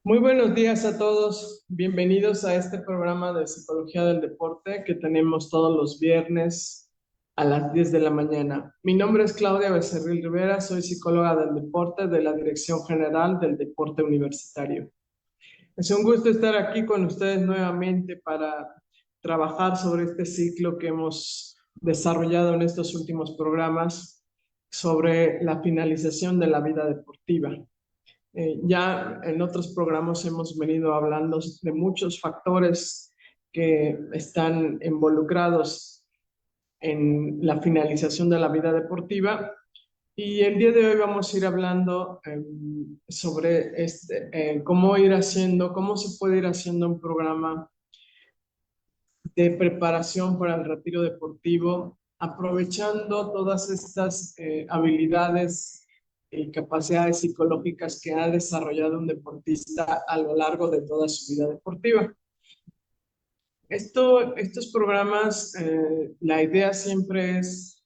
Muy buenos días a todos. Bienvenidos a este programa de Psicología del Deporte que tenemos todos los viernes a las 10 de la mañana. Mi nombre es Claudia Becerril Rivera, soy psicóloga del deporte de la Dirección General del Deporte Universitario. Es un gusto estar aquí con ustedes nuevamente para trabajar sobre este ciclo que hemos desarrollado en estos últimos programas sobre la finalización de la vida deportiva. Ya en otros programas hemos venido hablando de muchos factores que están involucrados en la finalización de la vida deportiva y el día de hoy vamos a ir hablando sobre cómo ir haciendo, cómo se puede ir haciendo un programa de preparación para el retiro deportivo, aprovechando todas estas habilidades y capacidades psicológicas que ha desarrollado un deportista a lo largo de toda su vida deportiva. Estos programas, la idea siempre es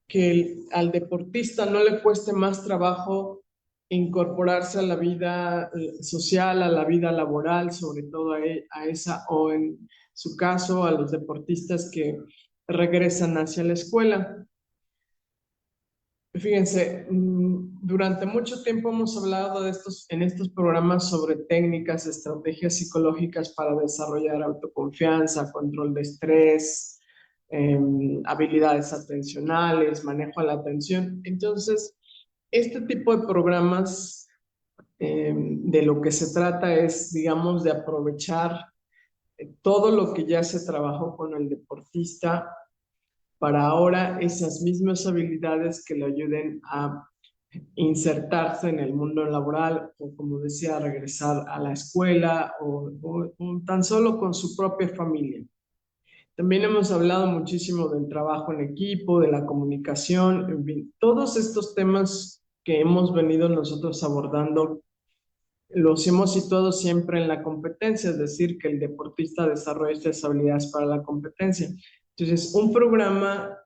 que al deportista no le cueste más trabajo incorporarse a la vida social, a la vida laboral, sobre todo a esa, o en su caso, a los deportistas que regresan hacia la escuela. Fíjense, durante mucho tiempo hemos hablado en estos programas sobre técnicas, estrategias psicológicas para desarrollar autoconfianza, control de estrés, habilidades atencionales, manejo de la atención. Entonces, este tipo de programas, de lo que se trata es, digamos, de aprovechar todo lo que ya se trabajó con el deportista para ahora esas mismas habilidades que le ayuden a insertarse en el mundo laboral o, como decía, regresar a la escuela o tan solo con su propia familia. También hemos hablado muchísimo del trabajo en equipo, de la comunicación, en fin, todos estos temas que hemos venido nosotros abordando los hemos situado siempre en la competencia, es decir, que el deportista desarrolla estas habilidades para la competencia. Entonces, un programa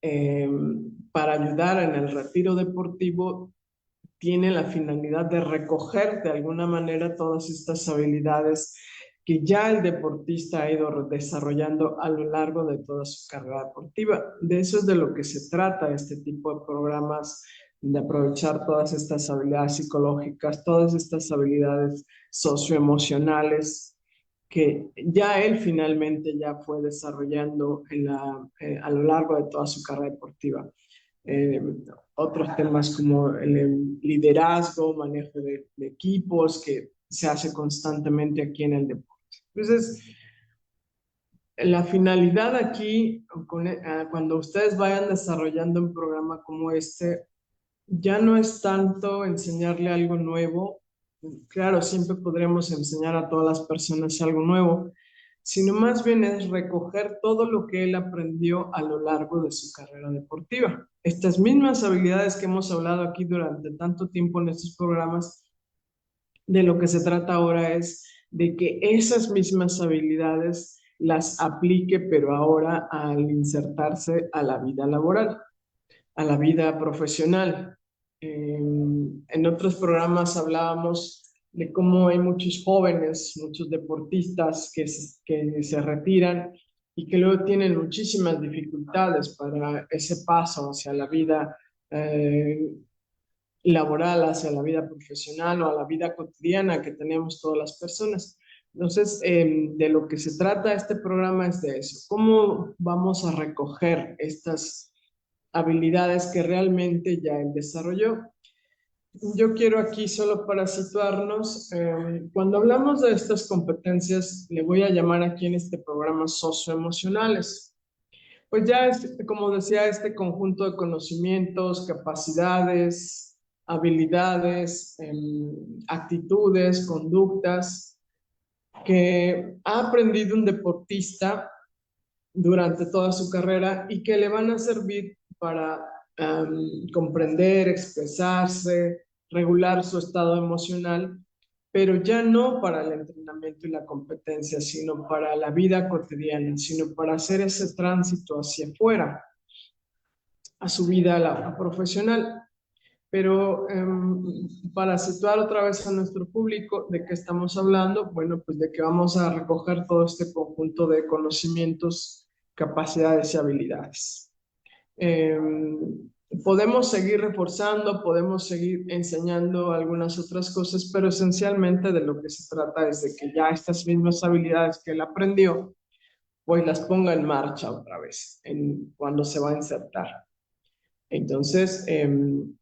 eh, para ayudar en el retiro deportivo tiene la finalidad de recoger de alguna manera todas estas habilidades que ya el deportista ha ido desarrollando a lo largo de toda su carrera deportiva. De eso es de lo que se trata este tipo de programas, de aprovechar todas estas habilidades psicológicas, todas estas habilidades socioemocionales que ya él finalmente ya fue desarrollando a lo largo de toda su carrera deportiva. Eh, Otros temas como el liderazgo, manejo de equipos, que se hace constantemente aquí en el deporte. Entonces, la finalidad aquí, cuando ustedes vayan desarrollando un programa como este, ya no es tanto enseñarle algo nuevo. Claro, siempre podremos enseñar a todas las personas algo nuevo, sino más bien es recoger todo lo que él aprendió a lo largo de su carrera deportiva. Estas mismas habilidades que hemos hablado aquí durante tanto tiempo en estos programas, de lo que se trata ahora es de que esas mismas habilidades las aplique, pero ahora al insertarse a la vida laboral, a la vida profesional. En otros programas hablábamos de cómo hay muchos jóvenes, muchos deportistas que se retiran y que luego tienen muchísimas dificultades para ese paso hacia la vida eh, laboral, hacia la vida profesional o a la vida cotidiana que tenemos todas las personas. Entonces, de lo que se trata este programa es de eso. ¿Cómo vamos a recoger estas habilidades que realmente ya él desarrolló? Yo quiero aquí solo para situarnos, cuando hablamos de estas competencias, le voy a llamar aquí en este programa socioemocionales. Pues ya es, como decía, este conjunto de conocimientos, capacidades, habilidades, actitudes, conductas que ha aprendido un deportista durante toda su carrera y que le van a servir para comprender, expresarse, regular su estado emocional, pero ya no para el entrenamiento y la competencia, sino para la vida cotidiana, sino para hacer ese tránsito hacia afuera, a su vida profesional. Pero para situar otra vez a nuestro público de qué estamos hablando, bueno, pues de que vamos a recoger todo este conjunto de conocimientos, capacidades y habilidades. Podemos seguir reforzando, podemos seguir enseñando algunas otras cosas, pero esencialmente de lo que se trata es de que ya estas mismas habilidades que él aprendió, pues las ponga en marcha otra vez cuando se va a insertar. Entonces,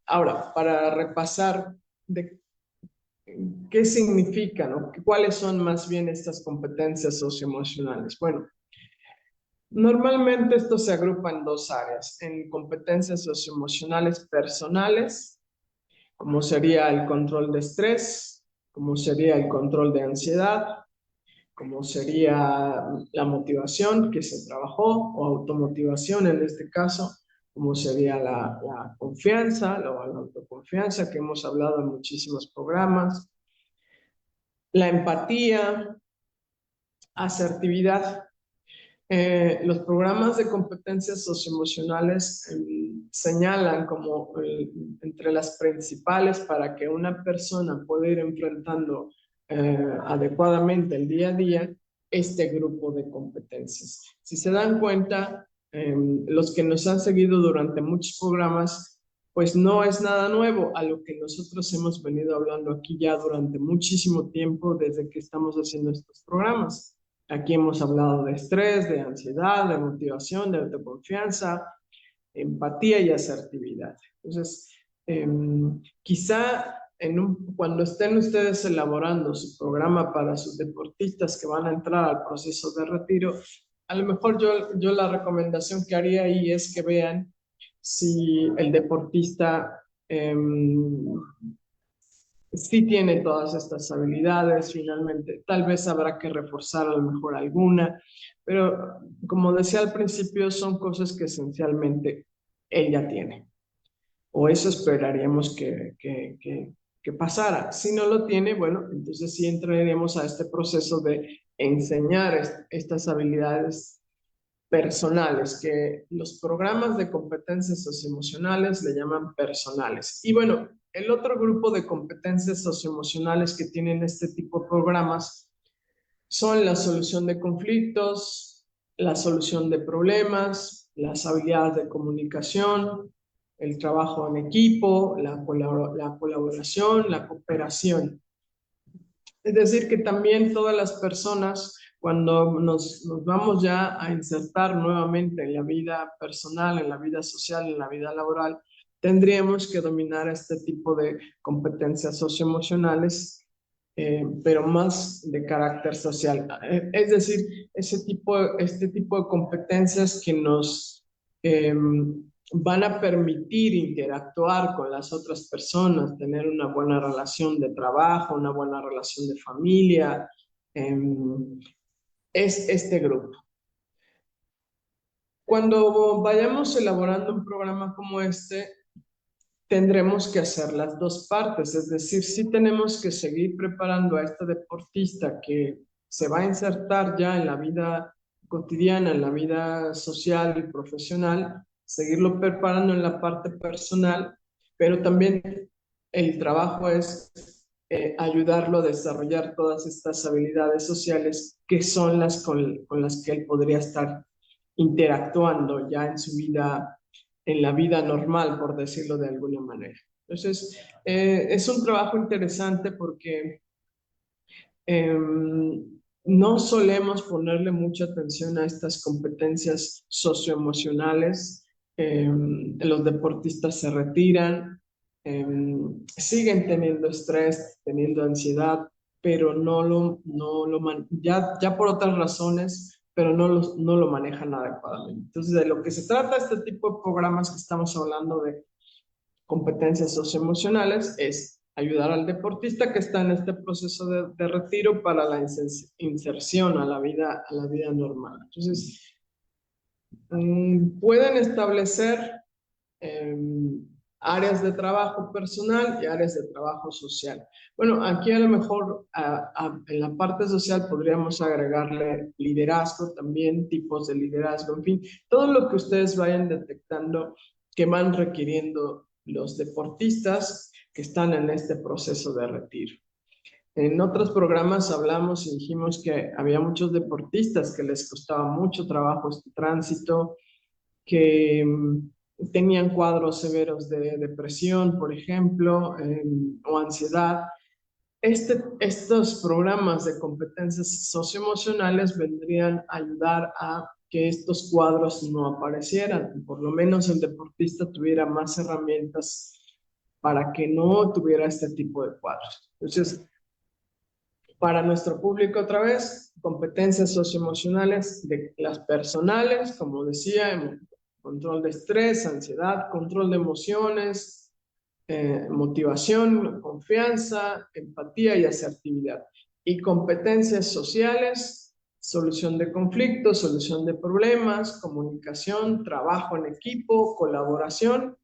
ahora, para repasar de qué significan o cuáles son más bien estas competencias socioemocionales. Bueno, normalmente esto se agrupa en dos áreas, en competencias socioemocionales personales, como sería el control de estrés, como sería el control de ansiedad, como sería la motivación que se trabajó, o automotivación en este caso, como sería la confianza, la autoconfianza que hemos hablado en muchísimos programas, la empatía, asertividad. Los programas de competencias socioemocionales señalan como entre las principales para que una persona pueda ir enfrentando adecuadamente el día a día este grupo de competencias. Si se dan cuenta, los que nos han seguido durante muchos programas, pues no es nada nuevo a lo que nosotros hemos venido hablando aquí ya durante muchísimo tiempo desde que estamos haciendo estos programas. Aquí hemos hablado de estrés, de ansiedad, de motivación, de autoconfianza, empatía y asertividad. Entonces, quizá cuando estén ustedes elaborando su programa para sus deportistas que van a entrar al proceso de retiro, a lo mejor yo la recomendación que haría ahí es que vean si el deportista sí tiene todas estas habilidades, finalmente. Tal vez habrá que reforzar a lo mejor alguna, pero como decía al principio, son cosas que esencialmente él ya tiene. O eso esperaríamos que pasara. Si no lo tiene, bueno, entonces sí entraremos a este proceso de enseñar estas habilidades personales, que los programas de competencias socioemocionales le llaman personales. Y bueno, el otro grupo de competencias socioemocionales que tienen este tipo de programas son la solución de conflictos, la solución de problemas, las habilidades de comunicación, el trabajo en equipo, la colaboración, la cooperación. Es decir, que también todas las personas, cuando nos vamos ya a insertar nuevamente en la vida personal, en la vida social, en la vida laboral, tendríamos que dominar este tipo de competencias socioemocionales, pero más de carácter social. Es decir, este tipo de competencias que nos van a permitir interactuar con las otras personas, tener una buena relación de trabajo, una buena relación de familia, es este grupo. Cuando vayamos elaborando un programa como este, tendremos que hacer las dos partes, es decir, sí tenemos que seguir preparando a este deportista que se va a insertar ya en la vida cotidiana, en la vida social y profesional, seguirlo preparando en la parte personal, pero también el trabajo es ayudarlo a desarrollar todas estas habilidades sociales que son las con las que él podría estar interactuando ya en su vida, en la vida normal, por decirlo de alguna manera. Entonces, es un trabajo interesante porque no solemos ponerle mucha atención a estas competencias socioemocionales. Los deportistas se retiran, siguen teniendo estrés, teniendo ansiedad, pero ya por otras razones, pero no lo manejan adecuadamente. Entonces, de lo que se trata este tipo de programas que estamos hablando de competencias socioemocionales es ayudar al deportista que está en este proceso de retiro para la inserción a la vida normal. Entonces, pueden establecer áreas de trabajo personal y áreas de trabajo social. Bueno, aquí a lo mejor en la parte social podríamos agregarle liderazgo también, tipos de liderazgo, en fin, todo lo que ustedes vayan detectando que van requiriendo los deportistas que están en este proceso de retiro. En otros programas hablamos y dijimos que había muchos deportistas que les costaba mucho trabajo este tránsito, que tenían cuadros severos de depresión, por ejemplo, o ansiedad. Estos programas de competencias socioemocionales vendrían a ayudar a que estos cuadros no aparecieran, por lo menos el deportista tuviera más herramientas para que no tuviera este tipo de cuadros. Entonces, para nuestro público otra vez, competencias socioemocionales de las personales, como decía, control de estrés, ansiedad, control de emociones, motivación, confianza, empatía y asertividad. Y competencias sociales, solución de conflictos, solución de problemas, comunicación, trabajo en equipo, colaboración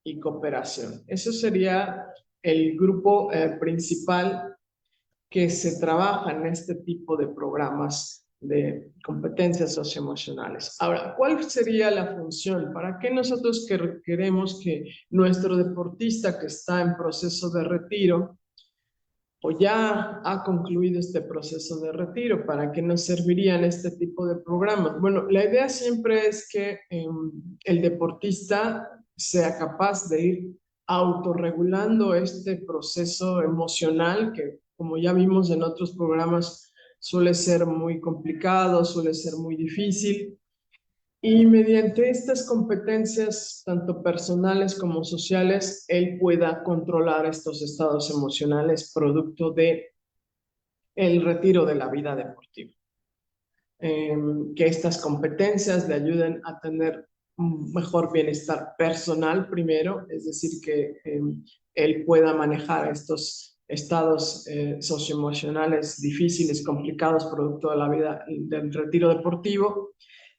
y cooperación. Eso sería el grupo principal que se trabaja en este tipo de programas de competencias socioemocionales. Ahora, ¿cuál sería la función? ¿Para qué nosotros queremos que nuestro deportista que está en proceso de retiro o ya ha concluido este proceso de retiro, para qué nos servirían este tipo de programas? Bueno, la idea siempre es que el deportista sea capaz de ir autorregulando este proceso emocional que, como ya vimos en otros programas, suele ser muy complicado, suele ser muy difícil. Y mediante estas competencias, tanto personales como sociales, él pueda controlar estos estados emocionales producto de el retiro de la vida deportiva. Que estas competencias le ayuden a tener un mejor bienestar personal primero, es decir, que él pueda manejar estos estados socioemocionales difíciles, complicados, producto de la vida del retiro deportivo,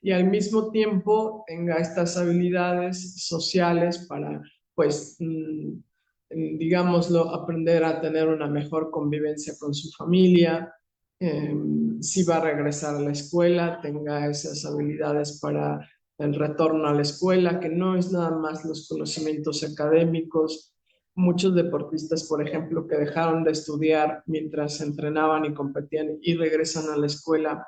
y al mismo tiempo tenga estas habilidades sociales para, pues, digámoslo, aprender a tener una mejor convivencia con su familia, si va a regresar a la escuela, tenga esas habilidades para el retorno a la escuela, que no es nada más los conocimientos académicos. Muchos deportistas, por ejemplo, que dejaron de estudiar mientras entrenaban y competían y regresan a la escuela,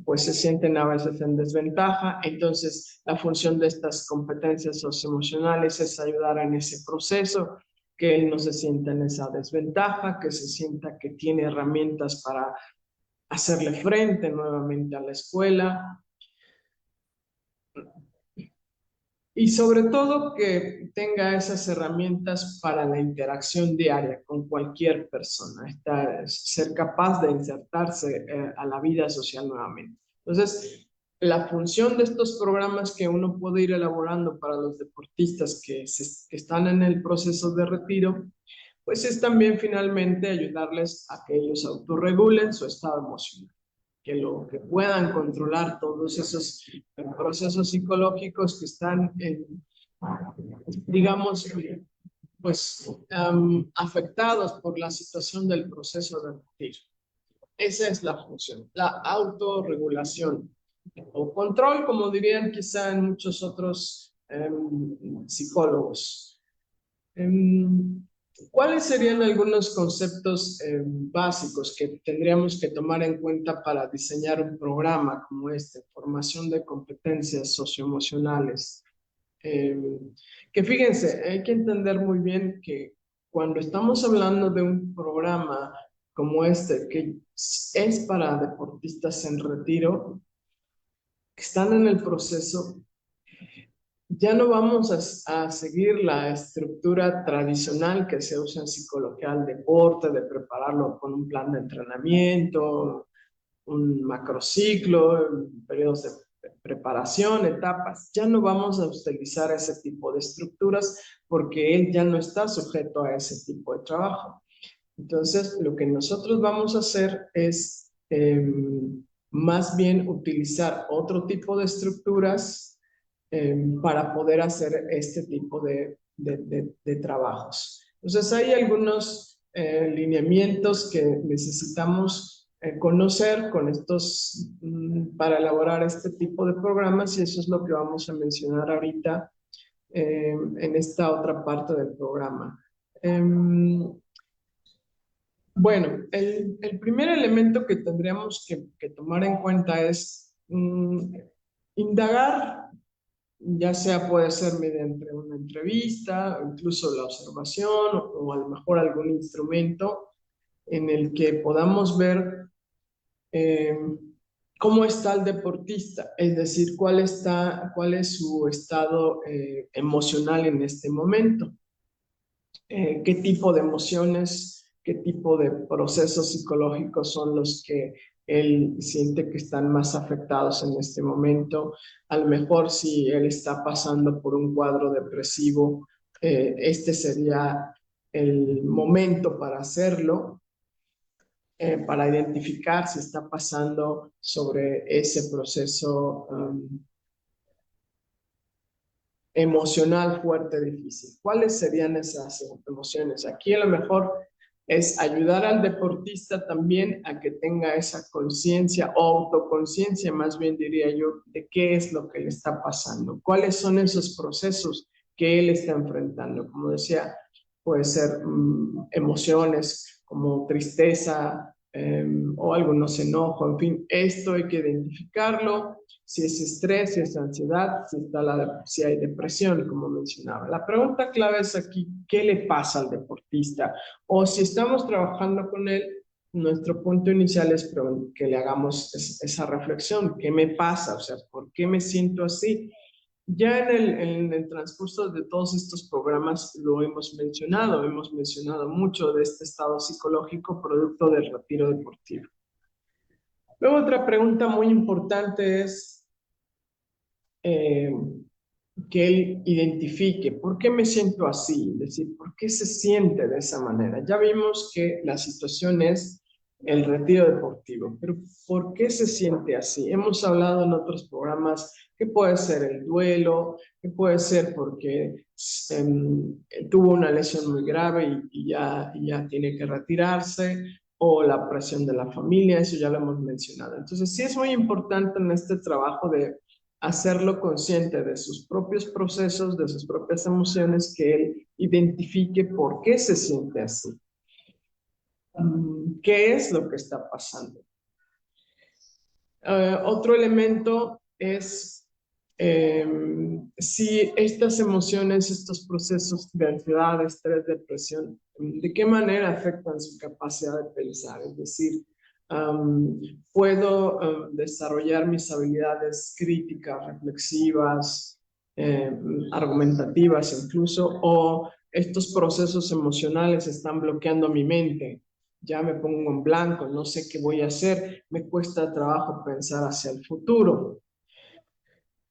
pues se sienten a veces en desventaja. Entonces, la función de estas competencias socioemocionales es ayudar en ese proceso, que él no se sienta en esa desventaja, que se sienta que tiene herramientas para hacerle frente nuevamente a la escuela y sobre todo que tenga esas herramientas para la interacción diaria con cualquier persona, ser capaz de insertarse a la vida social nuevamente. Entonces, la función de estos programas que uno puede ir elaborando para los deportistas que están en el proceso de retiro, pues es también finalmente ayudarles a que ellos autorregulen su estado emocional, que puedan controlar todos esos procesos psicológicos que están, digamos, pues afectados por la situación del proceso de retiro. Esa es la función, la autorregulación o control, como dirían quizá en muchos otros psicólogos. ¿Cuáles serían algunos conceptos básicos que tendríamos que tomar en cuenta para diseñar un programa como este, formación de competencias socioemocionales? Que fíjense, hay que entender muy bien que cuando estamos hablando de un programa como este, que es para deportistas en retiro, que están en el proceso, ya no vamos a seguir la estructura tradicional que se usa en psicología del deporte, de prepararlo con un plan de entrenamiento, un macrociclo, periodos de preparación, etapas. Ya no vamos a utilizar ese tipo de estructuras porque él ya no está sujeto a ese tipo de trabajo. Entonces, lo que nosotros vamos a hacer es más bien utilizar otro tipo de estructuras para poder hacer este tipo de trabajos. Entonces, hay algunos lineamientos que necesitamos conocer con estos, para elaborar este tipo de programas, y eso es lo que vamos a mencionar ahorita en esta otra parte del programa. Bueno, el primer elemento que tendríamos que tomar en cuenta es indagar, ya sea puede ser mediante una entrevista, o incluso la observación, o a lo mejor algún instrumento en el que podamos ver eh, cómo está el deportista, es decir, cuál es su estado emocional en este momento, qué tipo de emociones, qué tipo de procesos psicológicos son los que él siente que están más afectados en este momento. A lo mejor si él está pasando por un cuadro depresivo, este sería el momento para hacerlo, para identificar si está pasando sobre ese proceso emocional fuerte, difícil. ¿Cuáles serían esas emociones? Aquí a lo mejor es ayudar al deportista también a que tenga esa conciencia o autoconciencia, más bien diría yo, de qué es lo que le está pasando, cuáles son esos procesos que él está enfrentando. Como decía, puede ser emociones como tristeza, o algunos enojo, en fin, esto hay que identificarlo, si es estrés, si es ansiedad, si hay depresión, como mencionaba. La pregunta clave es aquí, ¿qué le pasa al deportista? O si estamos trabajando con él, nuestro punto inicial es que le hagamos esa reflexión, ¿qué me pasa? O sea, ¿por qué me siento así? Ya en el transcurso de todos estos programas lo hemos mencionado mucho de este estado psicológico producto del retiro deportivo. Luego otra pregunta muy importante es eh, que él identifique por qué me siento así, es decir, por qué se siente de esa manera. Ya vimos que la situación es el retiro deportivo, pero ¿por qué se siente así? Hemos hablado en otros programas que puede ser el duelo, que puede ser porque tuvo una lesión muy grave y ya tiene que retirarse, o la presión de la familia, eso ya lo hemos mencionado. Entonces, sí es muy importante en este trabajo de hacerlo consciente de sus propios procesos, de sus propias emociones, que él identifique por qué se siente así, qué es lo que está pasando. Otro elemento es si estas emociones, estos procesos de ansiedad, estrés, depresión, de qué manera afectan su capacidad de pensar. Es decir, puedo desarrollar mis habilidades críticas, reflexivas, argumentativas incluso, o estos procesos emocionales están bloqueando mi mente. Ya me pongo en blanco, no sé qué voy a hacer, me cuesta trabajo pensar hacia el futuro.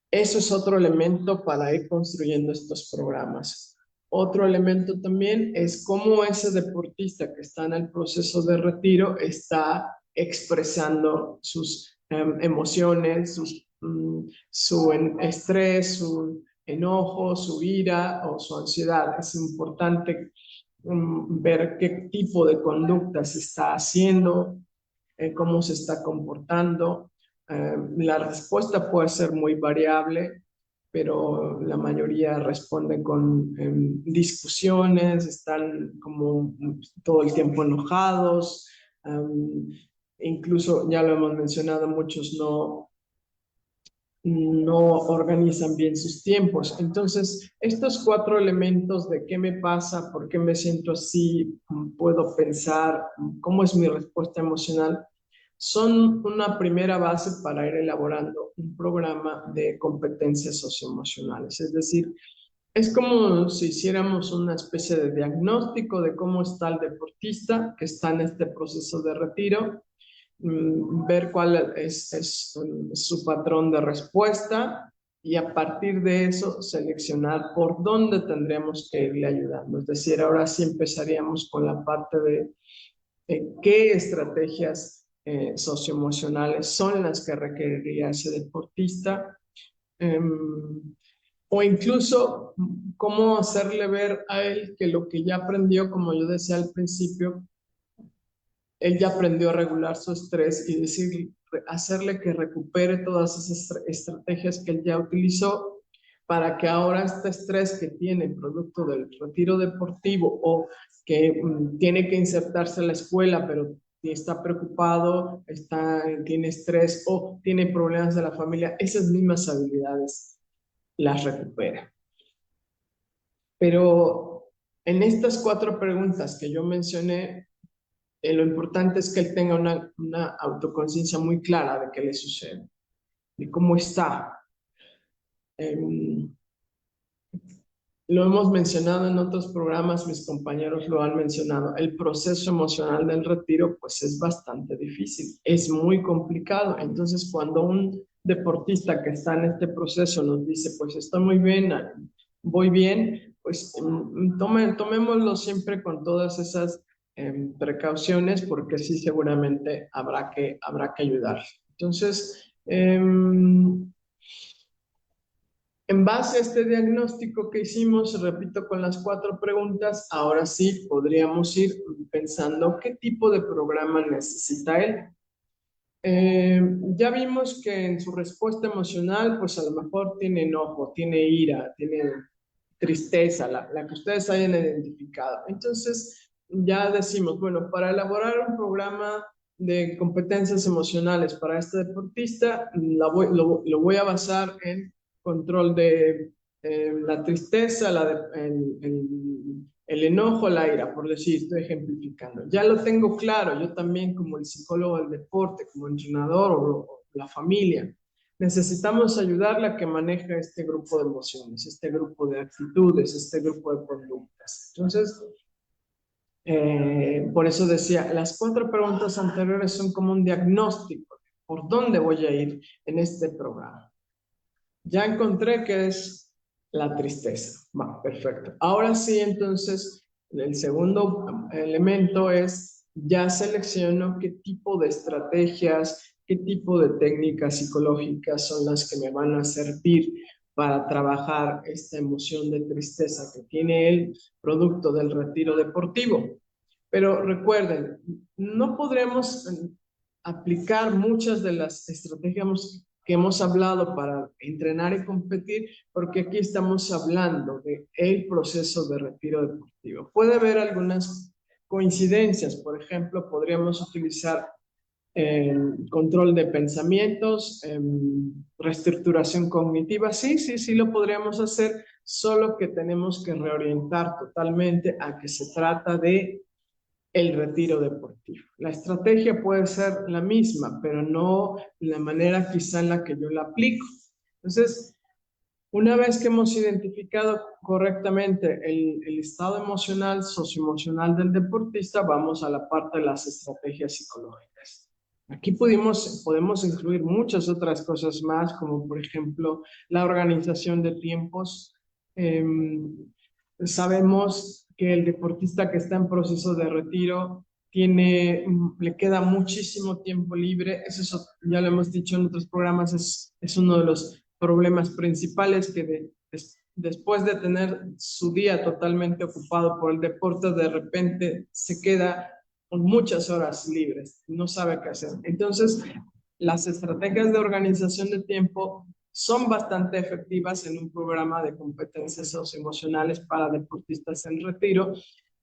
Eso es otro elemento para ir construyendo estos programas. Otro elemento también es cómo ese deportista que está en el proceso de retiro está expresando sus emociones, su estrés, su enojo, su ira o su ansiedad. Es importante ver qué tipo de conducta se está haciendo, cómo se está comportando. La respuesta puede ser muy variable, pero la mayoría responden con discusiones, están como todo el tiempo enojados, incluso ya lo hemos mencionado, muchos no organizan bien sus tiempos. Entonces, estos cuatro elementos de qué me pasa, por qué me siento así, puedo pensar, cómo es mi respuesta emocional, son una primera base para ir elaborando un programa de competencias socioemocionales. Es decir, es como si hiciéramos una especie de diagnóstico de cómo está el deportista que está en este proceso de retiro, ver cuál es su patrón de respuesta y a partir de eso seleccionar por dónde tendríamos que irle ayudando. Es decir, ahora sí empezaríamos con la parte de qué estrategias socioemocionales son las que requeriría ese deportista, o incluso cómo hacerle ver a él que lo que ya aprendió, como yo decía al principio, él ya aprendió a regular su estrés y decir, hacerle que recupere todas esas estrategias que él ya utilizó para que ahora este estrés que tiene producto del retiro deportivo o que tiene que insertarse a la escuela, pero está preocupado, tiene estrés o tiene problemas de la familia, esas mismas habilidades las recupera. Pero en estas 4 preguntas que yo mencioné, lo importante es que él tenga una autoconciencia muy clara de qué le sucede, de cómo está. Lo hemos mencionado en otros programas, mis compañeros lo han mencionado, el proceso emocional del retiro pues es bastante difícil, es muy complicado. Entonces cuando un deportista que está en este proceso nos dice pues estoy muy bien, voy bien, pues tomémoslo siempre con todas esas precauciones porque sí seguramente habrá que ayudar. Entonces, en base a este diagnóstico que hicimos, repito, con las 4 preguntas, ahora sí podríamos ir pensando qué tipo de programa necesita él. Ya vimos que en su respuesta emocional, pues a lo mejor tiene enojo, tiene ira, tiene tristeza, la que ustedes hayan identificado. Entonces, ya decimos, bueno, para elaborar un programa de competencias emocionales para este deportista, lo voy a basar en control de la tristeza, el enojo, la ira, por decir, estoy ejemplificando. Ya lo tengo claro, yo también como el psicólogo del deporte, como entrenador o la familia. Necesitamos ayudarle a que maneje este grupo de emociones, este grupo de actitudes, este grupo de conductas. Entonces, por eso decía, las 4 preguntas anteriores son como un diagnóstico de por dónde voy a ir en este programa. Ya encontré que es la tristeza. Va, perfecto. Ahora sí, entonces, el segundo elemento es, ya selecciono qué tipo de estrategias, qué tipo de técnicas psicológicas son las que me van a servir para trabajar esta emoción de tristeza que tiene el producto del retiro deportivo. Pero recuerden, no podremos aplicar muchas de las estrategias que hemos hablado para entrenar y competir, porque aquí estamos hablando de el proceso de retiro deportivo. Puede haber algunas coincidencias, por ejemplo, podríamos utilizar control de pensamientos, reestructuración cognitiva, sí lo podríamos hacer, solo que tenemos que reorientar totalmente a que se trata de el retiro deportivo. La estrategia puede ser la misma, pero no la manera quizá en la que yo la aplico. Entonces, una vez que hemos identificado correctamente el estado emocional, socioemocional del deportista, vamos a la parte de las estrategias psicológicas. Aquí podemos incluir muchas otras cosas más, como por ejemplo la organización de tiempos. Sabemos que el deportista que está en proceso de retiro le queda muchísimo tiempo libre. Eso ya lo hemos dicho en otros programas, es uno de los problemas principales que después de tener su día totalmente ocupado por el deporte, de repente se queda con muchas horas libres, no sabe qué hacer. Entonces, las estrategias de organización de tiempo son bastante efectivas en un programa de competencias socioemocionales para deportistas en retiro,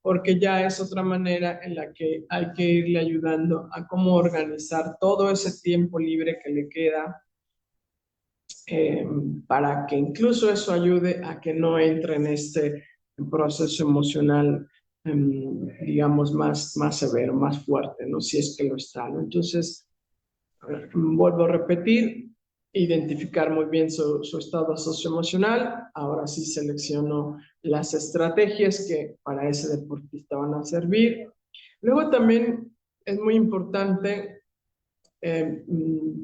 porque ya es otra manera en la que hay que irle ayudando a cómo organizar todo ese tiempo libre que le queda, para que incluso eso ayude a que no entre en este proceso emocional, digamos, más severo, más fuerte, ¿no? Si es que lo está, ¿no? Entonces, vuelvo a repetir, identificar muy bien su estado socioemocional. Ahora sí selecciono las estrategias que para ese deportista van a servir. Luego también es muy importante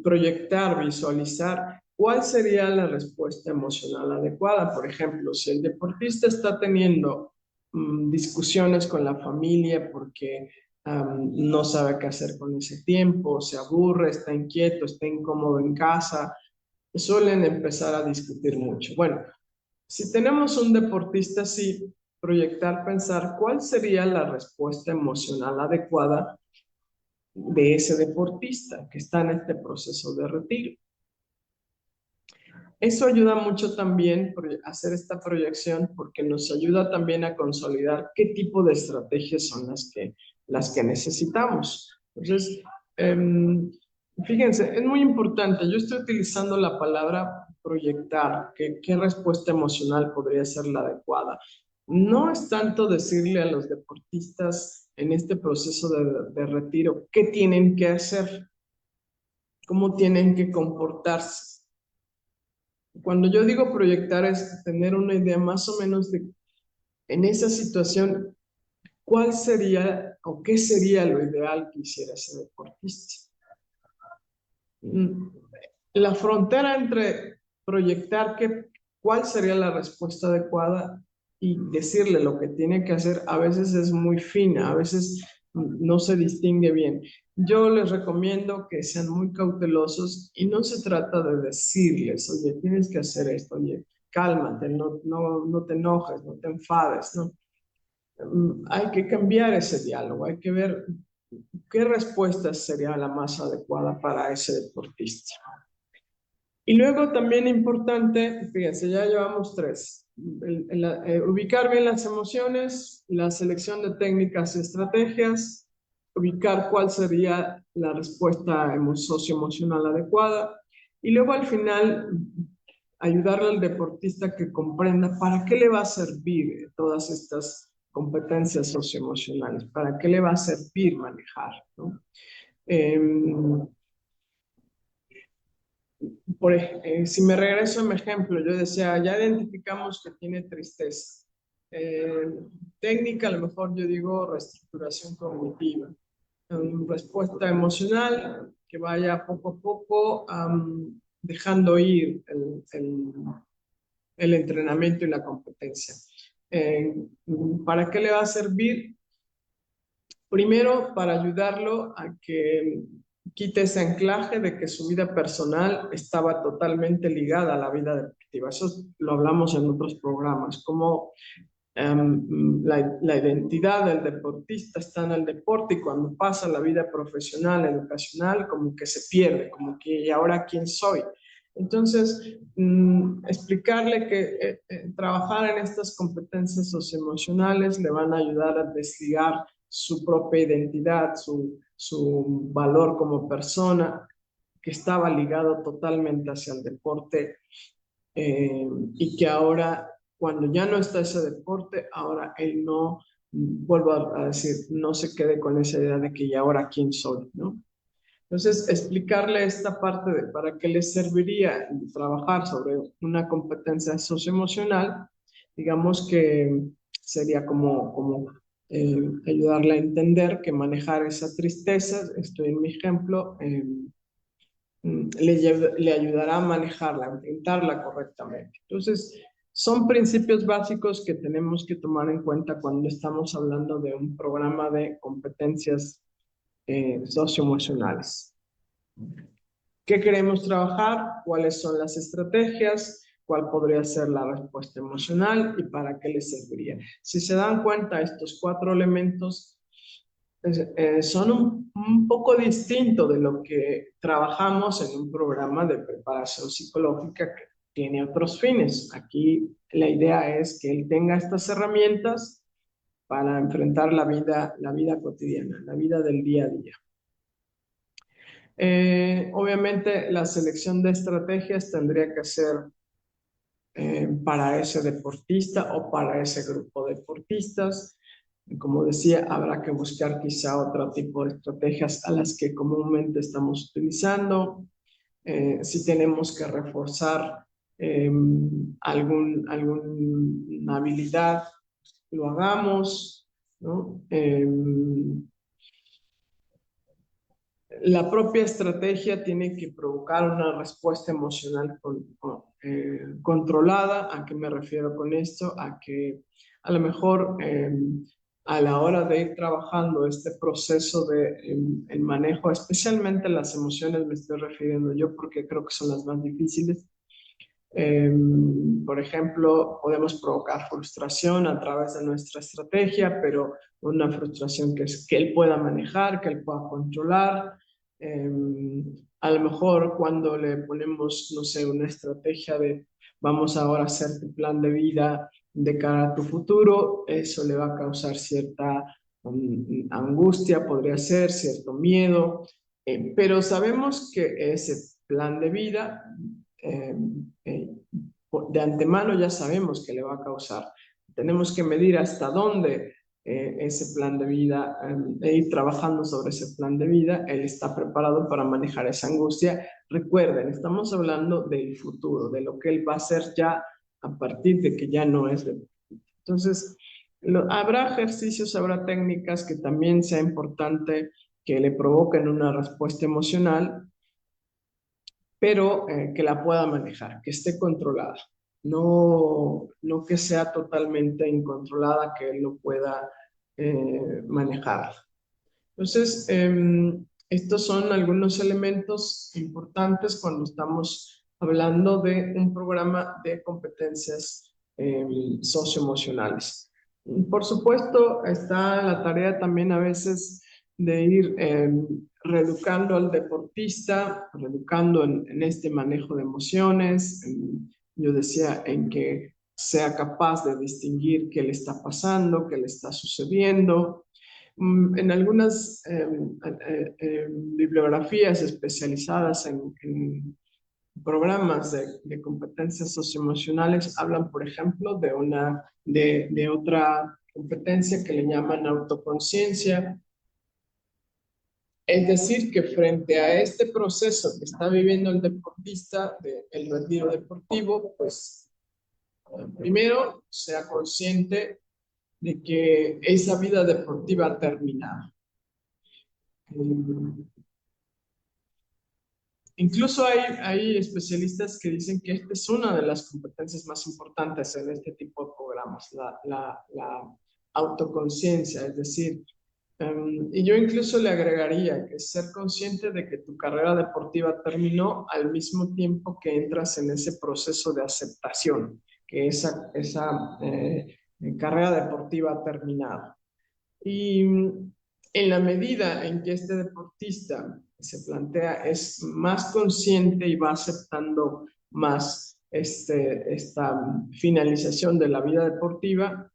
proyectar, visualizar cuál sería la respuesta emocional adecuada. Por ejemplo, si el deportista está teniendo discusiones con la familia porque no sabe qué hacer con ese tiempo, se aburre, está inquieto, está incómodo en casa, suelen empezar a discutir mucho. Bueno, si tenemos un deportista así, proyectar, pensar cuál sería la respuesta emocional adecuada de ese deportista que está en este proceso de retiro. Eso ayuda mucho también a hacer esta proyección porque nos ayuda también a consolidar qué tipo de estrategias son las que necesitamos. Entonces, fíjense, es muy importante. Yo estoy utilizando la palabra proyectar, qué respuesta emocional podría ser la adecuada. No es tanto decirle a los deportistas en este proceso de retiro qué tienen que hacer, cómo tienen que comportarse. Cuando yo digo proyectar es tener una idea más o menos de, en esa situación, cuál sería o qué sería lo ideal que hiciera ese deportista. La frontera entre proyectar cuál sería la respuesta adecuada y decirle lo que tiene que hacer a veces es muy fina, a veces no se distingue bien. Yo les recomiendo que sean muy cautelosos y no se trata de decirles, oye, tienes que hacer esto, oye, cálmate, no te enojes, no te enfades, ¿no? Hay que cambiar ese diálogo, hay que ver qué respuesta sería la más adecuada para ese deportista. Y luego también importante, fíjense, ya llevamos tres. Ubicar bien las emociones, la selección de técnicas y estrategias, ubicar cuál sería la respuesta socioemocional adecuada y luego al final ayudarle al deportista que comprenda para qué le va a servir todas estas competencias socioemocionales, para qué le va a servir manejar, ¿no? Si me regreso a mi ejemplo, yo decía, ya identificamos que tiene tristeza. Eh, Técnica, a lo mejor yo digo reestructuración cognitiva. Respuesta emocional, que vaya poco a poco dejando ir el entrenamiento y la competencia. Eh, ¿Para qué le va a servir? Primero, para ayudarlo a que quite ese anclaje de que su vida personal estaba totalmente ligada a la vida deportiva. Eso lo hablamos en otros programas, como la identidad del deportista está en el deporte y cuando pasa la vida profesional, educacional, como que se pierde, como que ¿y ahora quién soy? Entonces, explicarle que trabajar en estas competencias socioemocionales le van a ayudar a desligar su propia identidad, su valor como persona, que estaba ligado totalmente hacia el deporte y que ahora, cuando ya no está ese deporte, ahora él no, vuelvo a decir, no se quede con esa idea de que ¿y ahora quién soy? ¿No? Entonces, explicarle esta parte de para qué le serviría trabajar sobre una competencia socioemocional, digamos que sería como ayudarle a entender que manejar esa tristeza, estoy en mi ejemplo, le ayudará a manejarla, a enfrentarla correctamente. Entonces, son principios básicos que tenemos que tomar en cuenta cuando estamos hablando de un programa de competencias socioemocionales. ¿Qué queremos trabajar? ¿Cuáles son las estrategias? ¿Cuál podría ser la respuesta emocional? ¿Y para qué les serviría? Si se dan cuenta, estos cuatro elementos son un poco distintos de lo que trabajamos en un programa de preparación psicológica que tiene otros fines. Aquí la idea es que él tenga estas herramientas para enfrentar la vida cotidiana, la vida del día a día. Obviamente la selección de estrategias tendría que ser para ese deportista o para ese grupo de deportistas. Como decía, habrá que buscar quizá otro tipo de estrategias a las que comúnmente estamos utilizando. Si tenemos que reforzar alguna habilidad, lo hagamos, ¿no? La propia estrategia tiene que provocar una respuesta emocional controlada. ¿A qué me refiero con esto? A que a lo mejor a la hora de ir trabajando este proceso de el manejo, especialmente las emociones me estoy refiriendo yo porque creo que son las más difíciles. Por ejemplo, podemos provocar frustración a través de nuestra estrategia, pero una frustración que él pueda manejar, que él pueda controlar. A lo mejor cuando le ponemos, no sé, una estrategia de vamos ahora a hacer tu plan de vida de cara a tu futuro, eso le va a causar cierta angustia, podría ser, cierto miedo, pero sabemos que ese plan de vida eh, eh, de antemano ya sabemos que le va a causar. Tenemos que medir hasta dónde ese plan de vida e ir trabajando sobre ese plan de vida. Él está preparado para manejar esa angustia. Recuerden, estamos hablando del futuro, de lo que él va a hacer ya a partir de que ya no es de... Entonces, habrá ejercicios, habrá técnicas que también sea importante que le provoquen una respuesta emocional, pero que la pueda manejar, que esté controlada. No que sea totalmente incontrolada, que él no pueda manejar. Entonces, estos son algunos elementos importantes cuando estamos hablando de un programa de competencias socioemocionales. Por supuesto, está la tarea también a veces de ir reeducando al deportista, reeducando en este manejo de emociones. Yo decía en que sea capaz de distinguir qué le está pasando, qué le está sucediendo. En algunas bibliografías especializadas en programas de competencias socioemocionales hablan, por ejemplo, de otra competencia que le llaman autoconciencia. Es decir, que frente a este proceso que está viviendo el deportista del retiro deportivo, pues primero sea consciente de que esa vida deportiva ha terminado. Incluso hay especialistas que dicen que esta es una de las competencias más importantes en este tipo de programas, la autoconciencia, es decir, y yo incluso le agregaría que ser consciente de que tu carrera deportiva terminó al mismo tiempo que entras en ese proceso de aceptación, que esa carrera deportiva ha terminado. Y en la medida en que este deportista se plantea, es más consciente y va aceptando más esta finalización de la vida deportiva,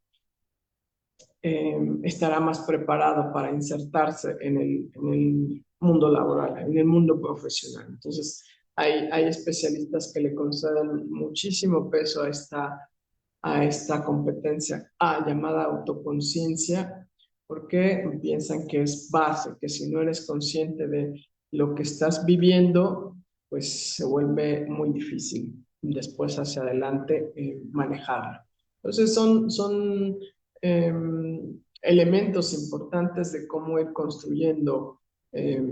estará más preparado para insertarse en el mundo laboral, en el mundo profesional. Entonces, hay especialistas que le conceden muchísimo peso a esta competencia llamada autoconciencia, porque piensan que es base, que si no eres consciente de lo que estás viviendo, pues se vuelve muy difícil después hacia adelante manejarlo. Entonces son eh, elementos importantes de cómo ir construyendo eh,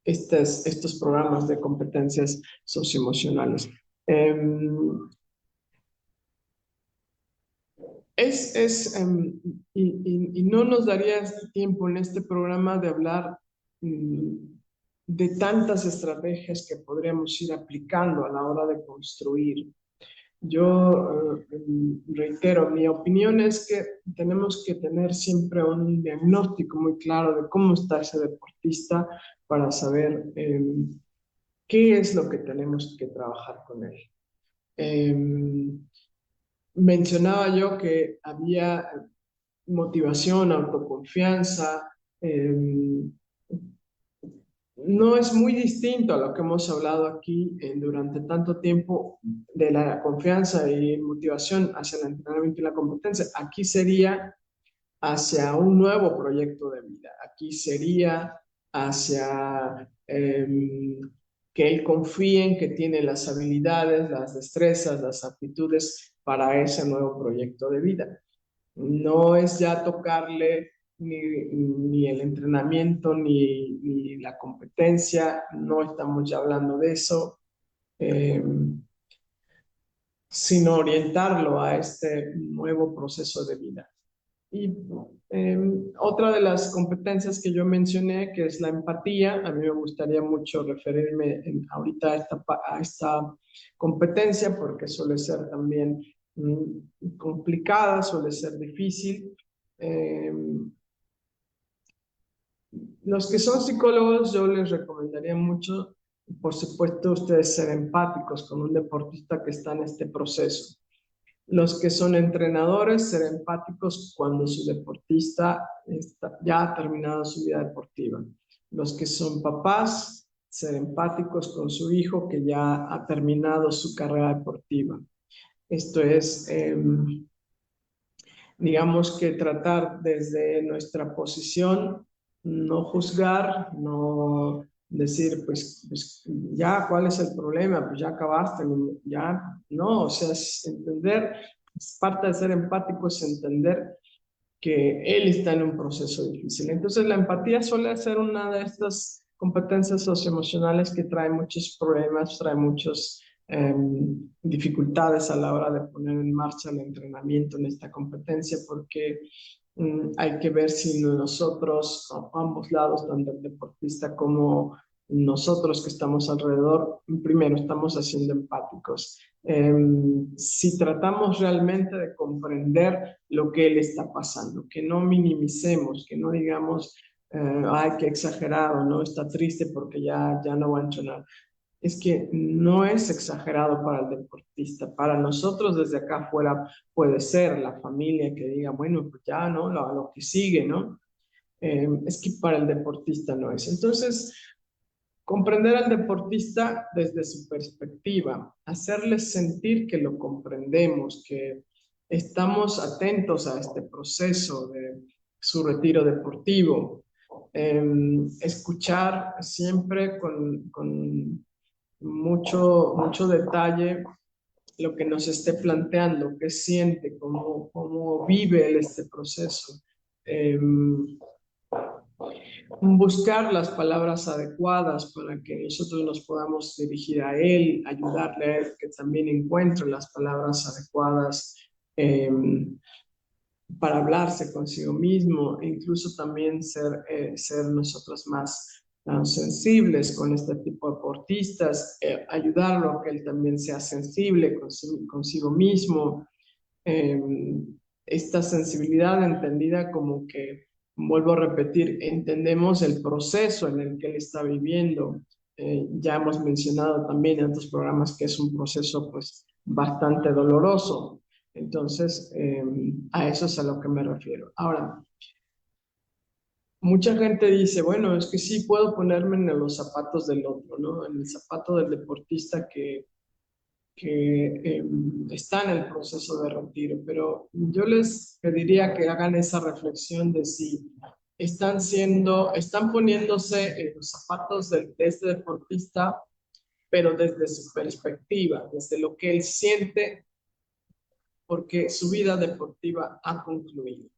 estos programas de competencias socioemocionales. Eh, y no nos daría este tiempo en este programa de hablar mm, de tantas estrategias que podríamos ir aplicando a la hora de construir. Yo reitero, mi opinión es que tenemos que tener siempre un diagnóstico muy claro de cómo está ese deportista para saber qué es lo que tenemos que trabajar con él. Mencionaba yo que había motivación, autoconfianza. No es muy distinto a lo que hemos hablado aquí durante tanto tiempo de la confianza y motivación hacia el entrenamiento y la competencia. Aquí sería hacia un nuevo proyecto de vida. Aquí sería hacia que él confíe en que tiene las habilidades, las destrezas, las aptitudes para ese nuevo proyecto de vida. No es ya tocarle ni el entrenamiento ni la competencia, no estamos ya hablando de eso, eh, sino orientarlo a este nuevo proceso de vida. Y eh, otra de las competencias que yo mencioné, que es la empatía, a mí me gustaría mucho referirme ahorita a esta competencia porque suele ser también complicada, suele ser difícil. Eh, los que son psicólogos, yo les recomendaría mucho por supuesto, ustedes ser empáticos con un deportista que está en este proceso. Los que son entrenadores, ser empáticos cuando su deportista ya ha terminado su vida deportiva. Los que son papás, ser empáticos con su hijo que ya ha terminado su carrera deportiva. Esto es, digamos que tratar desde nuestra posición, no juzgar, no decir, pues ya, ¿cuál es el problema? Pues ya acabaste, ya, no, o sea, es entender, es parte de ser empático es entender que él está en un proceso difícil. Entonces, la empatía suele ser una de estas competencias socioemocionales que trae muchos problemas, trae muchos dificultades a la hora de poner en marcha el entrenamiento en esta competencia, porque hay que ver si nosotros, a ambos lados, tanto el deportista como nosotros que estamos alrededor, primero estamos haciendo empáticos. Si tratamos realmente de comprender lo que él está pasando, que no minimicemos, que no digamos, ay, qué exagerado, ¿no? Está triste porque ya no va a entrenar. Es que no es exagerado para el deportista. Para nosotros desde acá afuera puede ser la familia que diga, bueno, pues ya, ¿no? Lo que sigue, ¿no? Es que para el deportista no es. Entonces, comprender al deportista desde su perspectiva, hacerle sentir que lo comprendemos, que estamos atentos a este proceso de su retiro deportivo, escuchar siempre con mucho detalle lo que nos esté planteando, qué siente, cómo vive él este proceso. Eh, Buscar las palabras adecuadas para que nosotros nos podamos dirigir a él, ayudarle a él que también encuentre las palabras adecuadas eh, para hablarse consigo mismo e incluso también ser nosotros más sensibles con este tipo de deportistas, ayudarlo a que él también sea sensible consigo mismo. Eh, Esta sensibilidad entendida como que, vuelvo a repetir, entendemos el proceso en el que él está viviendo. Ya hemos mencionado también en otros programas que es un proceso pues bastante doloroso. Entonces, a eso es a lo que me refiero. Ahora, mucha gente dice, bueno, es que sí puedo ponerme en los zapatos del otro, ¿no? En el zapato del deportista que está en el proceso de retiro, pero yo les pediría que hagan esa reflexión de si están poniéndose en los zapatos de este deportista, pero desde su perspectiva, desde lo que él siente, porque su vida deportiva ha concluido.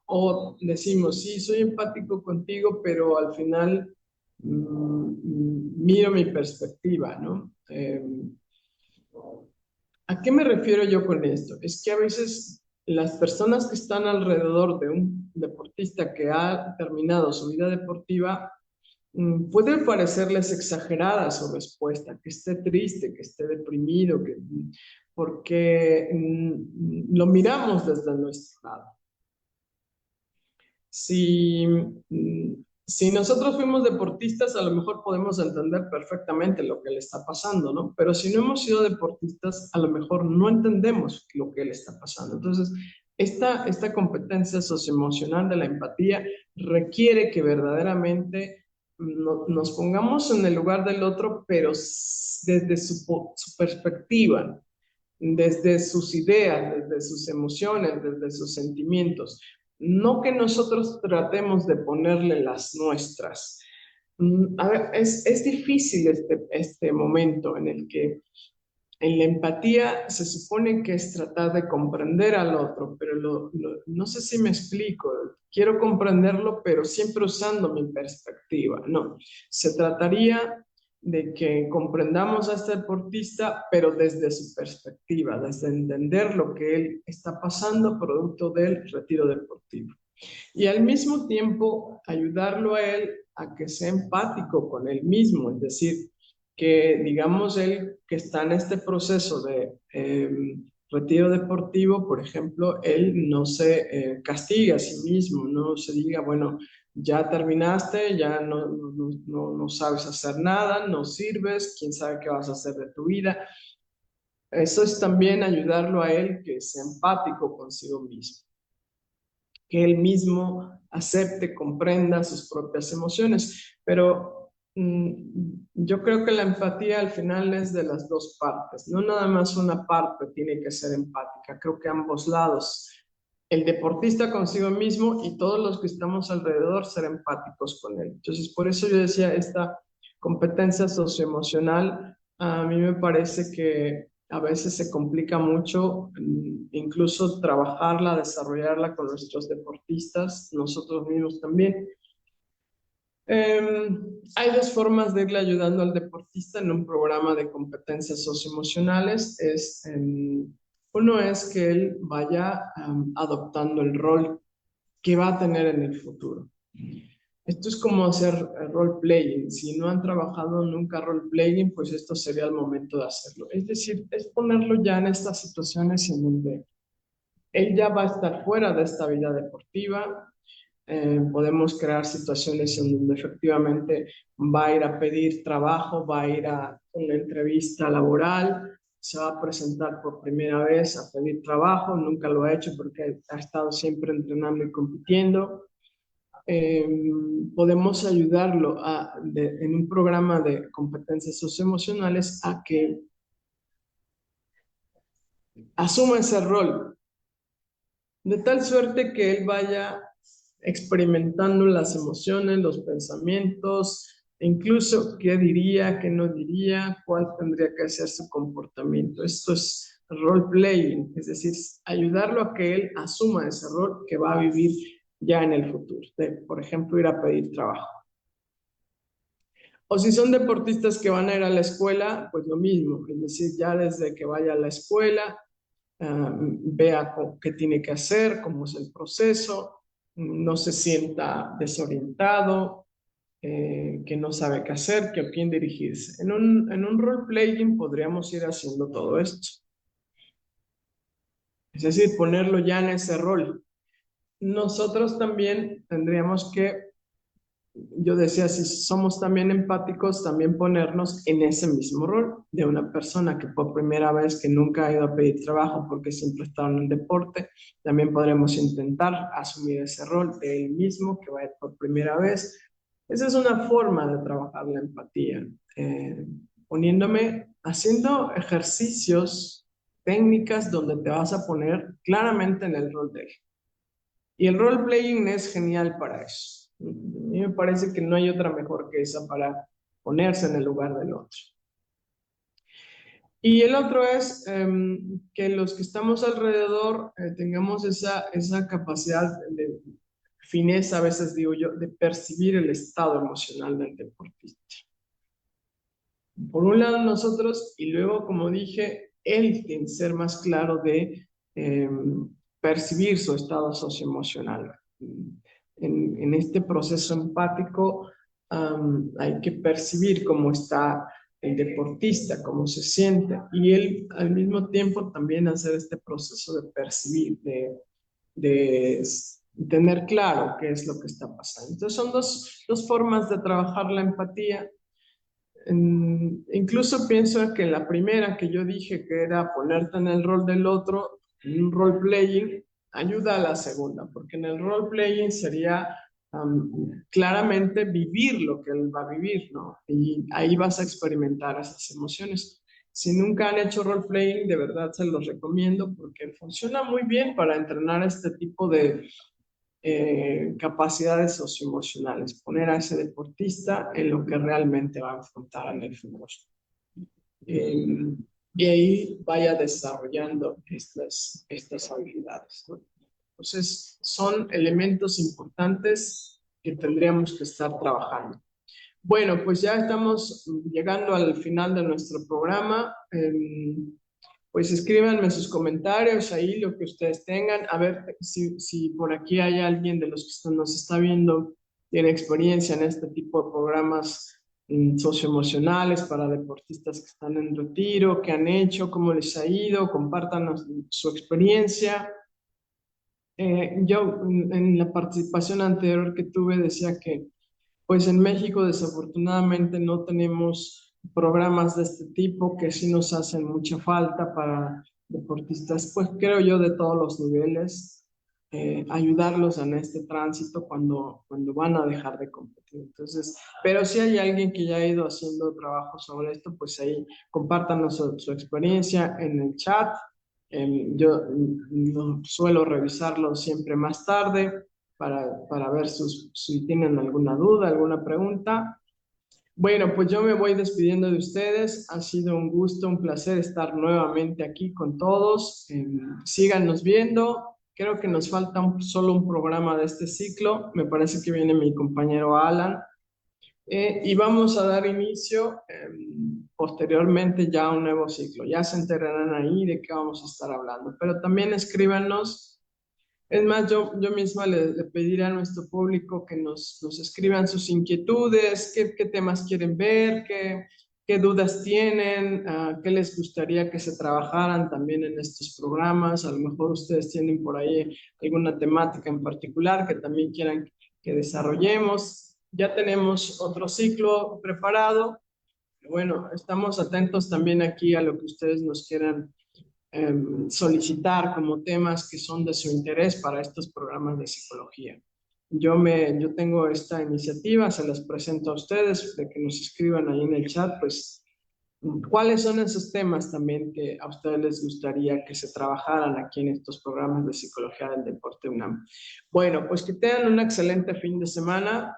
O decimos, sí, soy empático contigo, pero al final miro mi perspectiva, ¿no? ¿A qué me refiero yo con esto? Es que a veces las personas que están alrededor de un deportista que ha terminado su vida deportiva, puede parecerles exagerada su respuesta, que esté triste, que esté deprimido, porque lo miramos desde nuestro lado. Si, si nosotros fuimos deportistas, a lo mejor podemos entender perfectamente lo que le está pasando, ¿no? Pero si no hemos sido deportistas, a lo mejor no entendemos lo que le está pasando. Entonces, esta competencia socioemocional de la empatía requiere que verdaderamente nos pongamos en el lugar del otro, pero desde su perspectiva, desde sus ideas, desde sus emociones, desde sus sentimientos. No que nosotros tratemos de ponerle las nuestras. A ver, es difícil este momento en el que en la empatía se supone que es tratar de comprender al otro, pero no sé si me explico. Quiero comprenderlo, pero siempre usando mi perspectiva. No, se trataría de que comprendamos a este deportista, pero desde su perspectiva, desde entender lo que él está pasando producto del retiro deportivo. Y al mismo tiempo ayudarlo a él a que sea empático con él mismo, es decir, que digamos él que está en este proceso de retiro deportivo, por ejemplo, él no se castiga a sí mismo, no se diga, bueno, ya terminaste, ya no sabes hacer nada, no sirves, quién sabe qué vas a hacer de tu vida. Eso es también ayudarlo a él que sea empático consigo mismo, que él mismo acepte, comprenda sus propias emociones. Pero yo creo que la empatía al final es de las dos partes, no nada más una parte tiene que ser empática, creo que ambos lados. El deportista consigo mismo y todos los que estamos alrededor ser empáticos con él. Entonces, por eso yo decía, esta competencia socioemocional a mí me parece que a veces se complica mucho, incluso trabajarla, desarrollarla con nuestros deportistas, nosotros mismos también. Hay dos formas de irle ayudando al deportista en un programa de competencias socioemocionales. Uno es que él vaya adoptando el rol que va a tener en el futuro. Esto es como hacer role-playing. Si no han trabajado nunca role-playing, pues esto sería el momento de hacerlo. Es decir, es ponerlo ya en estas situaciones en donde él ya va a estar fuera de esta vida deportiva. Podemos crear situaciones en donde efectivamente va a ir a pedir trabajo, va a ir a una entrevista laboral, se va a presentar por primera vez a pedir trabajo, nunca lo ha hecho porque ha estado siempre entrenando y compitiendo. Podemos ayudarlo en un programa de competencias socioemocionales a que asuma ese rol, de tal suerte que él vaya experimentando las emociones, los pensamientos, incluso qué diría, qué no diría, cuál tendría que ser su comportamiento. Esto es role playing, es decir, ayudarlo a que él asuma ese rol que va a vivir ya en el futuro, de, por ejemplo, ir a pedir trabajo. O si son deportistas que van a ir a la escuela, pues lo mismo, es decir, ya desde que vaya a la escuela, vea qué tiene que hacer, cómo es el proceso, no se sienta desorientado, que no sabe qué hacer, que a quién dirigirse. En un role-playing podríamos ir haciendo todo esto. Es decir, ponerlo ya en ese rol. Nosotros también tendríamos que, yo decía, si somos también empáticos, también ponernos en ese mismo rol de una persona que por primera vez, que nunca ha ido a pedir trabajo porque siempre ha estado en el deporte, también podremos intentar asumir ese rol de él mismo que va a ir por primera vez. Esa es una forma de trabajar la empatía, haciendo ejercicios, técnicas donde te vas a poner claramente en el rol de él. Y el role playing es genial para eso. A mí me parece que no hay otra mejor que esa para ponerse en el lugar del otro. Y el otro es que los que estamos alrededor tengamos esa capacidad de fineza, a veces digo yo, de percibir el estado emocional del deportista. Por un lado nosotros, y luego, como dije, él tiene que ser más claro de percibir su estado socioemocional. En este proceso empático hay que percibir cómo está el deportista, cómo se siente, y él al mismo tiempo también hacer este proceso de percibir, de tener claro qué es lo que está pasando. Entonces son dos formas de trabajar la empatía. Incluso pienso que la primera que yo dije, que era ponerte en el rol del otro, en un role playing, ayuda a la segunda, porque en el role playing sería claramente vivir lo que él va a vivir, ¿no? Y ahí vas a experimentar esas emociones. Si nunca han hecho role playing, de verdad se los recomiendo porque funciona muy bien para entrenar este tipo de capacidades socioemocionales, poner a ese deportista en lo que realmente va a enfrentar en el futuro. Y ahí vaya desarrollando estas habilidades, ¿no? Entonces, son elementos importantes que tendríamos que estar trabajando. Bueno, pues ya estamos llegando al final de nuestro programa. Pues escríbanme sus comentarios ahí, lo que ustedes tengan. A ver si por aquí hay alguien de los que nos está viendo, tiene experiencia en este tipo de programas socioemocionales para deportistas que están en retiro, qué han hecho, cómo les ha ido, compartan su experiencia. Yo en la participación anterior que tuve decía que pues en México desafortunadamente no tenemos programas de este tipo que sí nos hacen mucha falta para deportistas, pues creo yo de todos los niveles, ayudarlos en este tránsito cuando van a dejar de competir. Entonces, pero si hay alguien que ya ha ido haciendo trabajo sobre esto, pues ahí compártanos su experiencia en el chat. Yo suelo revisarlo siempre más tarde para ver si tienen alguna duda, alguna pregunta. Bueno, pues yo me voy despidiendo de ustedes. Ha sido un gusto, un placer estar nuevamente aquí con todos. Síganos viendo. Creo que nos falta solo un programa de este ciclo. Me parece que viene mi compañero Alan. Y vamos a dar inicio posteriormente ya a un nuevo ciclo. Ya se enterarán ahí de qué vamos a estar hablando. Pero también escríbanos. Es más, yo misma le pediré a nuestro público que nos escriban sus inquietudes, qué temas quieren ver, qué dudas tienen, qué les gustaría que se trabajaran también en estos programas. A lo mejor ustedes tienen por ahí alguna temática en particular que también quieran que desarrollemos. Ya tenemos otro ciclo preparado. Bueno, estamos atentos también aquí a lo que ustedes nos quieran solicitar como temas que son de su interés para estos programas de psicología. Yo tengo esta iniciativa, se las presento a ustedes, de que nos escriban ahí en el chat, pues, cuáles son esos temas también que a ustedes les gustaría que se trabajaran aquí en estos programas de psicología del deporte UNAM. Bueno, pues que tengan un excelente fin de semana.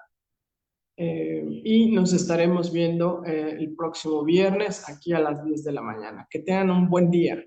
Y nos estaremos viendo el próximo viernes aquí a las 10 de la mañana. Que tengan un buen día.